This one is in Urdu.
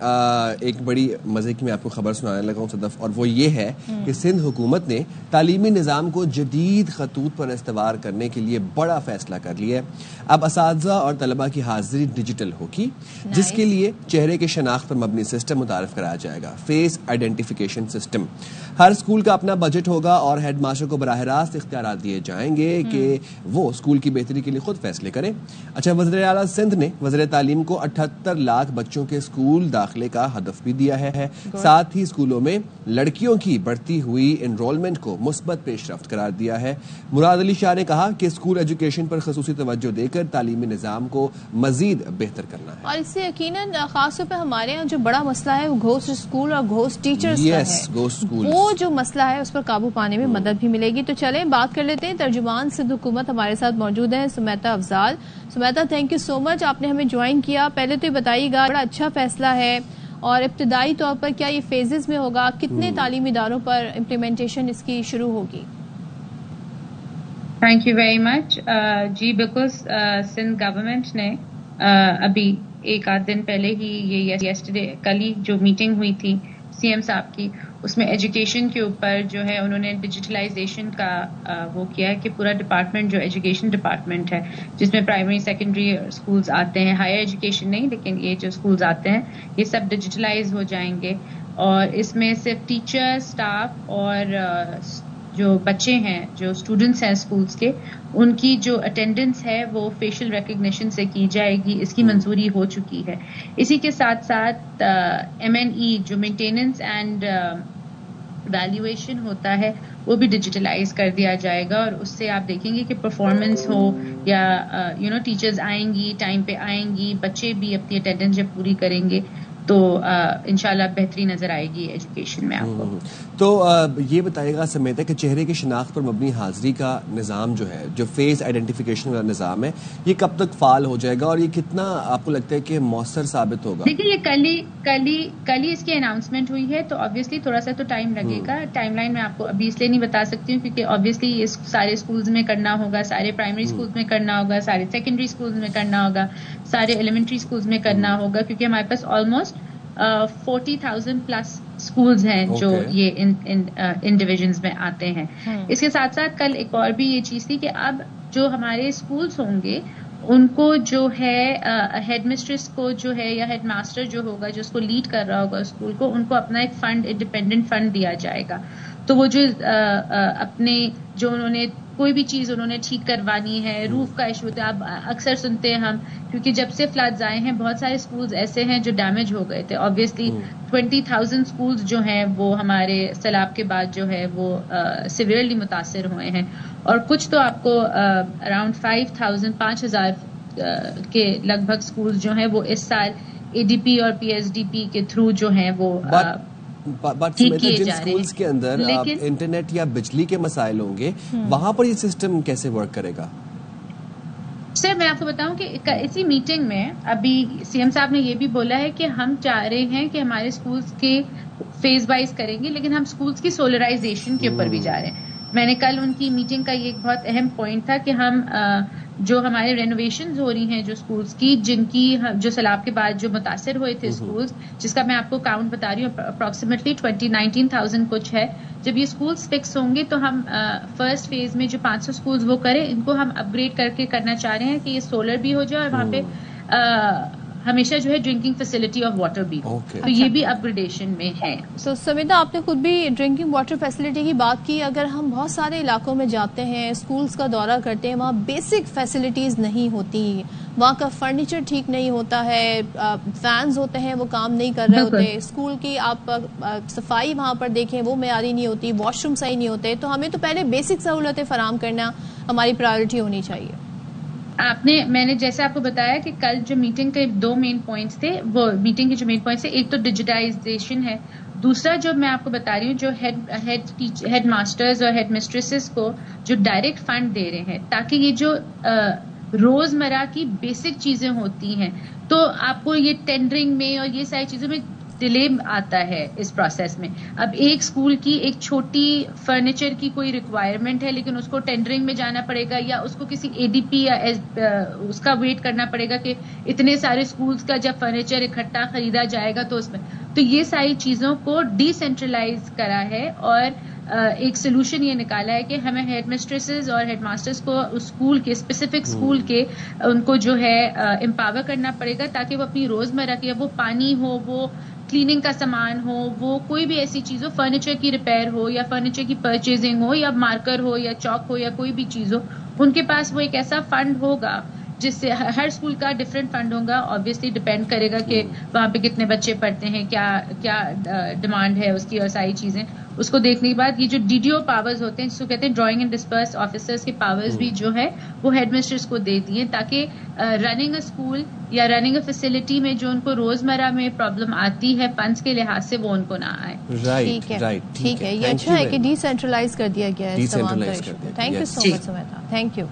ایک بڑی مزے کی میں آپ کو خبر سنانے لگا ہوں صدف، اور وہ یہ ہے کہ سندھ حکومت نے تعلیمی نظام کو جدید خطوط پر استوار کرنے کے لیے بڑا فیصلہ کر لیا ہے۔ اب اساتذہ اور طلباء کی حاضری ڈیجیٹل ہوگی، جس کے لیے چہرے کی شناخت پر مبنی سسٹم متعارف کرایا جائے گا، فیس آئیڈینٹیفیکیشن سسٹم۔ ہر اسکول کا اپنا بجٹ ہوگا اور ہیڈ ماسٹر کو براہ راست اختیارات دیے جائیں گے کہ وہ اسکول کی بہتری کے لیے خود فیصلے کریں۔ اچھا، وزیر اعلیٰ سندھ نے وزیر تعلیم کو 78 لاکھ بچوں کے اسکول داخلے کا ہدف بھی دیا ہے، ساتھ ہی اسکولوں میں لڑکیوں کی بڑھتی ہوئی انرولمنٹ کو مثبت پیش رفت قرار دیا ہے۔ مراد علی شاہ نے کہا کہ اسکول ایجوکیشن پر خصوصی توجہ دے کر تعلیمی نظام کو مزید بہتر کرنا ہے، اور اس سے یقیناً خاص طور پہ ہمارے یہاں جو بڑا مسئلہ ہے وہ گھوسٹ اسکول اور گھوسٹ ٹیچرز کا ہے، وہ جو مسئلہ ہے اس پر قابو پانے میں مدد بھی ملے گی۔ تو چلیں بات کر لیتے ہیں، ترجمان سندھ حکومت ہمارے ساتھ موجود ہیں، Smita Afzal. Smita, thank you so much, آپ نے ہمیں جوائن کیا۔ پہلے تو یہ بتائیے گا، بڑا اچھا فیصلہ ہے، اور ابتدائی طور پر کیا یہ فیزز میں ہوگا؟ کتنے تعلیمی اداروں پر امپلیمنٹیشن اس کی شروع ہوگی؟ Thank you very much. جی بالکل، سندھ گورنمنٹ نے ابھی ایک آدھ دن پہلے ہی یہ یسٹرڈے کل ہی جو میٹنگ ہوئی تھی سی ایم صاحب کی، اس میں ایجوکیشن کے اوپر جو ہے انہوں نے ڈیجیٹلائزیشن کا وہ کیا ہے کہ پورا ڈپارٹمنٹ جو ایجوکیشن ڈپارٹمنٹ ہے، جس میں پرائمری سیکنڈری اسکولز آتے ہیں، ہائر ایجوکیشن نہیں لیکن یہ جو اسکولز آتے ہیں یہ سب ڈیجیٹلائز ہو جائیں گے، اور اس میں صرف ٹیچر، اسٹاف اور جو بچے ہیں، جو اسٹوڈنٹس ہیں اسکولس کے، ان کی جو اٹینڈنس ہے وہ فیشل ریکگنیشن سے کی جائے گی، اس کی منظوری ہو چکی ہے۔ اسی کے ساتھ ساتھ MNE جو مینٹیننس اینڈ ویلیویشن ہوتا ہے وہ بھی ڈیجیٹلائز کر دیا جائے گا، اور اس سے آپ دیکھیں گے کہ پرفارمنس ہو یا ٹیچرز آئیں گی، ٹائم پہ آئیں گی، بچے بھی اپنی اٹینڈنس جب پوری کریں گے تو انشاءاللہ بہتری نظر آئے گی ایجوکیشن میں آپ کو۔ تو یہ بتائیے گا سمیتا کہ چہرے کی شناخت پر مبنی حاضری کا نظام جو ہے، جو فیس آئیڈینٹیفیکیشن کا نظام ہے، یہ کب تک فعال ہو جائے گا اور یہ کتنا آپ کو لگتا ہے کہ مؤثر ثابت ہوگا؟ دیکھیے، یہ کل ہی اس کی اناؤنسمنٹ ہوئی ہے، تو آبویسلی تھوڑا سا تو ٹائم لگے گا۔ ٹائم لائن میں آپ کو ابھی اس لیے نہیں بتا سکتی ہوں کیونکہ آبویسلی سارے اسکولز میں کرنا ہوگا، سارے پرائمری اسکولز میں کرنا ہوگا، سارے سیکنڈری اسکولز میں کرنا ہوگا، سارے ایلیمنٹری اسکولز میں کرنا ہوگا، کیونکہ ہمارے پاس آلموسٹ 40,000 پلس اسکولز ہیں جو یہ ان ڈویژنز میں آتے ہیں۔ اس کے ساتھ ساتھ کل ایک اور بھی یہ چیز تھی کہ اب جو ہمارے اسکولز ہوں گے ان کو جو ہے ہیڈ مسٹریس کو جو ہے یا ہیڈ ماسٹر جو ہوگا، جو اس کو لیڈ کر رہا ہوگا اسکول کو، ان کو اپنا ایک فنڈ، انڈیپینڈنٹ فنڈ دیا جائے گا۔ تو وہ جو اپنے جو انہوں نے کوئی بھی چیز انہوں نے ٹھیک کروانی ہے، روف کا ایشو ہوتا ہے، اب اکثر سنتے ہیں ہم، کیونکہ جب سے فلڈز آئے ہیں بہت سارے اسکولز ایسے ہیں جو ڈیمیج ہو گئے تھے۔ آبویسلی 20,000 اسکولز جو ہیں وہ ہمارے سیلاب کے بعد جو ہے وہ سیویئرلی متاثر ہوئے ہیں، اور کچھ تو آپ کو اراؤنڈ 5,000 کے لگ بھگ اسکولز جو ہیں وہ اس سال ADP اور PSDP کے تھرو جو ہیں وہ جن اسکولز کے اندر انٹرنیٹ یا بجلی کے مسائل ہوں گے، وہاں پر یہ سسٹم کیسے ورک کرے گا؟ سر میں آپ کو بتاؤں کہ اسی میٹنگ میں ابھی سی ایم صاحب نے یہ بھی بولا ہے کہ ہم چاہ رہے ہیں کہ ہمارے اسکولز کے فیز وائز کریں گے، لیکن ہم اسکولز کی سولرائزیشن کے اوپر بھی جا رہے ہیں۔ میں نے کل ان کی میٹنگ کا یہ ایک بہت اہم پوائنٹ تھا کہ ہم جو ہمارے رینوویشنز ہو رہی ہیں جو اسکولز کی، جن کی جو سیلاب کے بعد جو متاثر ہوئے تھے اسکولز، جس کا میں آپ کو کاؤنٹ بتا رہی ہوں، اپروکسیمیٹلی 19,000 کچھ ہے۔ جب یہ اسکولز فکس ہوں گے تو ہم فرسٹ فیز میں جو 500 اسکولز وہ کریں، ان کو ہم اپ گریڈ کر کے کرنا چاہ رہے ہیں کہ یہ سولر بھی ہو جائے اور وہاں پہ ہمیشہ جو ہے ڈرنکنگ فیسلٹی آف واٹر بھی ہو، تو یہ بھی اپ گریڈیشن میں ہے۔ تو سمیتا، آپ نے خود بھی ڈرنکنگ واٹر فیسلٹی کی بات کی۔ اگر ہم بہت سارے علاقوں میں جاتے ہیں، اسکولز کا دورہ کرتے ہیں، وہاں بیسک فیسلٹیز نہیں ہوتی، وہاں کا فرنیچر ٹھیک نہیں ہوتا ہے، فینز ہوتے ہیں وہ کام نہیں کر رہے ہوتے، اسکول کی آپ صفائی وہاں پر دیکھیں وہ معیاری نہیں ہوتی، واش روم صحیح نہیں ہوتے، تو ہمیں تو پہلے بیسک سہولتیں فراہم کرنا ہماری پرائیورٹی ہونی چاہیے۔ میں نے جیسے آپ کو بتایا کہ کل جو میٹنگ کے 2 مین پوائنٹس تھے، وہ میٹنگ کے جو مین پوائنٹس تھے، ایک تو ڈیجیٹائزیشن ہے، دوسرا جو میں آپ کو بتا رہی ہوں جو ہیڈ ماسٹرز اور ہیڈ مسٹریسز کو جو ڈائریکٹ فنڈ دے رہے ہیں، تاکہ یہ جو روزمرہ کی بیسک چیزیں ہوتی ہیں، تو آپ کو یہ ٹینڈرنگ میں اور یہ ساری چیزوں میں ڈیلے آتا ہے اس پروسیس میں. اب ایک اسکول کی ایک چھوٹی فرنیچر کی کوئی ریکوائرمنٹ ہے لیکن اس کو ٹینڈرنگ میں جانا پڑے گا یا اس کو کسی ADP یا اس کا ویٹ کرنا پڑے گا کہ اتنے سارے اسکولس کا جب فرنیچر اکٹھا خریدا جائے گا تو اس میں تو یہ ساری چیزوں کو ڈی سینٹرلائز کرا ہے اور ایک سولوشن یہ نکالا ہے کہ ہمیں ہیڈ مسٹریسز اور ہیڈ ماسٹرز کو اسکول کے اسپیسیفک اسکول کے ان کو جو ہے امپاور کرنا پڑے گا تاکہ وہ اپنی روزمرہ کی وہ پانی ہو, وہ کلیننگ کا سامان ہو, وہ کوئی بھی ایسی چیز ہو, فرنیچر کی ریپیئر ہو یا فرنیچر کی پرچیزنگ ہو یا مارکر ہو یا چاک ہو یا کوئی بھی چیز ہو, ان کے پاس وہ ایک ایسا فنڈ ہوگا جس سے ہر اسکول کا ڈفرینٹ فنڈ ہوگا. آبویسلی ڈپینڈ کرے گا کہ وہاں پہ کتنے بچے پڑھتے ہیں, کیا ڈیمانڈ ہے اس کی اور ساری چیزیں اس کو دیکھنے کے بعد یہ جو DDO پاورز ہوتے ہیں جس کو کہتے ہیں ڈرائنگ اینڈ ڈسپرس آفیسرز کے پاورز بھی جو ہے وہ ہیڈ مسٹرز کو دے دیے تاکہ رننگ اے اسکول یا رننگ اے فیسلٹی میں جو ان کو روزمرہ میں پرابلم آتی ہے فنڈس کے لحاظ سے وہ ان کو نہ آئے. ٹھیک ہے, یہ اچھا ہے کہ ڈی سینٹرلائز کر دیا گیا ہے. Thank you so much Smita, thank you.